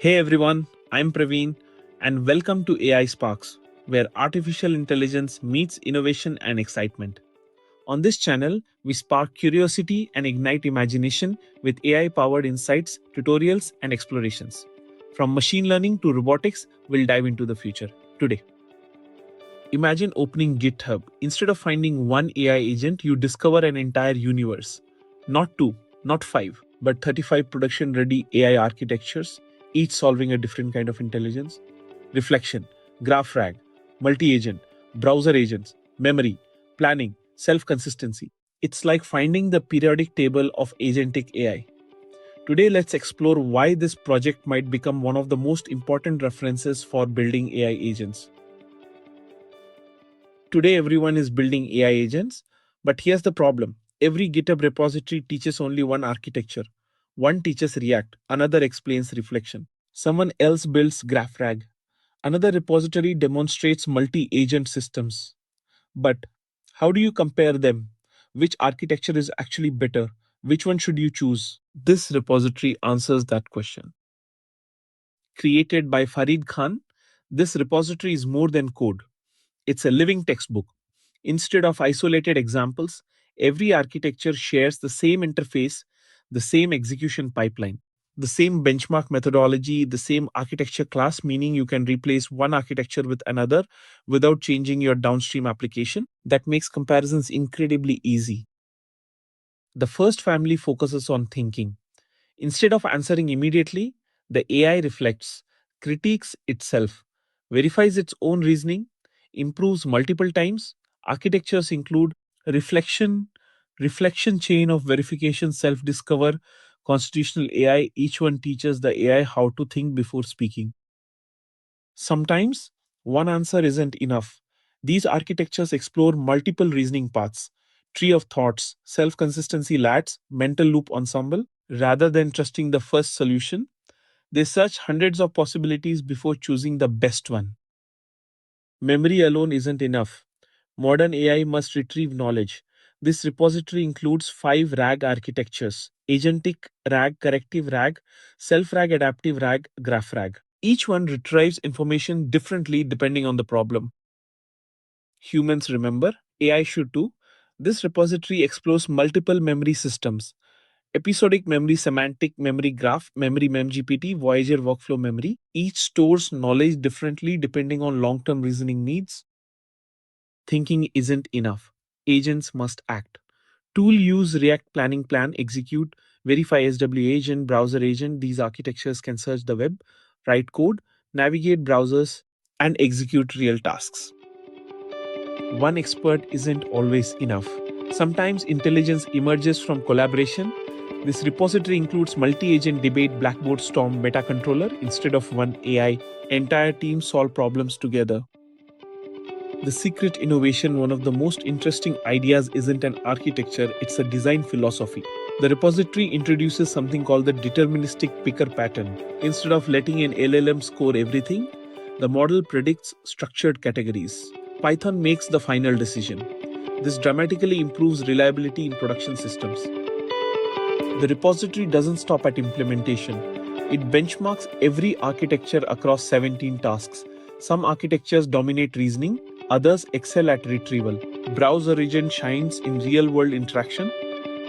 Hey everyone, I'm Praveen and welcome to AI Sparks, where artificial intelligence meets innovation and excitement. On this channel, we spark curiosity and ignite imagination with AI powered insights, tutorials, and explorations. From machine learning to robotics, we'll dive into the future. Today, imagine opening GitHub. Instead of finding one AI agent, you discover an entire universe. Not two, not five, but 35 production ready AI architectures, each solving a different kind of intelligence. Reflection, GraphRAG, multi agent, browser agents, memory, planning, self consistency. It's like finding the periodic table of agentic AI. Today, let's explore why this project might become one of the most important references for building AI agents. Today, everyone is building AI agents, but here's the problem. Every GitHub repository teaches only one architecture. One teaches React, another explains Reflection. Someone else builds GraphRAG. Another repository demonstrates multi-agent systems. But how do you compare them? Which architecture is actually better? Which one should you choose? This repository answers that question. Created by Farid Khan, this repository is more than code. It's a living textbook. Instead of isolated examples, every architecture shares the same interface, the same execution pipeline, the same benchmark methodology, the same architecture class, meaning you can replace one architecture with another without changing your downstream application. That makes comparisons incredibly easy. The first family focuses on thinking. Instead of answering immediately, the AI reflects, critiques itself, verifies its own reasoning, improves multiple times. Architectures include reflection, reflection chain of verification, self-discover, constitutional AI. Each one teaches the AI how to think before speaking. Sometimes one answer isn't enough. These architectures explore multiple reasoning paths, tree of thoughts, self-consistency lats, mental loop ensemble. Rather than trusting the first solution, they search hundreds of possibilities before choosing the best one. Memory alone isn't enough. Modern AI must retrieve knowledge. This repository includes 5 RAG architectures: Agentic RAG, Corrective RAG, Self-RAG, Adaptive RAG, GraphRAG. Each one retrieves information differently depending on the problem. Humans remember, AI should too. This repository explores multiple memory systems: episodic memory, semantic memory graph, memory MemGPT, Voyager workflow memory. Each stores knowledge differently depending on long-term reasoning needs. Thinking isn't enough. Agents must act. Tool use React planning plan, execute, verify SW agent, browser agent. These architectures can search the web, write code, navigate browsers, and execute real tasks. One expert isn't always enough. Sometimes intelligence emerges from collaboration. This repository includes multi-agent debate, Blackboard Storm, meta controller. Instead of one AI, entire teams solve problems together. The secret innovation, one of the most interesting ideas, isn't an architecture, it's a design philosophy. The repository introduces something called the deterministic picker pattern. Instead of letting an LLM score everything, the model predicts structured categories. Python makes the final decision. This dramatically improves reliability in production systems. The repository doesn't stop at implementation. It benchmarks every architecture across 17 tasks. Some architectures dominate reasoning, others excel at retrieval. Browser agent shines in real-world interaction.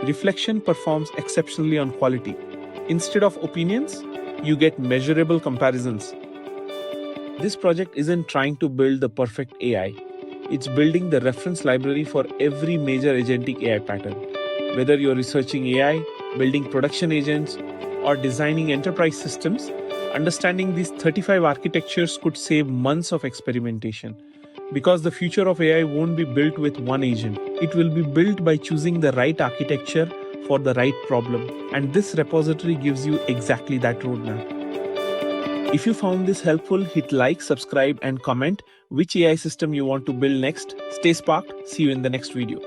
Reflection performs exceptionally on quality. Instead of opinions, you get measurable comparisons. This project isn't trying to build the perfect AI. It's building the reference library for every major agentic AI pattern. Whether you're researching AI, building production agents, or designing enterprise systems, understanding these 35 architectures could save months of experimentation. Because the future of AI won't be built with one agent. It will be built by choosing the right architecture for the right problem. And this repository gives you exactly that roadmap. If you found this helpful, hit like, subscribe, and comment which AI system you want to build next. Stay sparked. See you in the next video.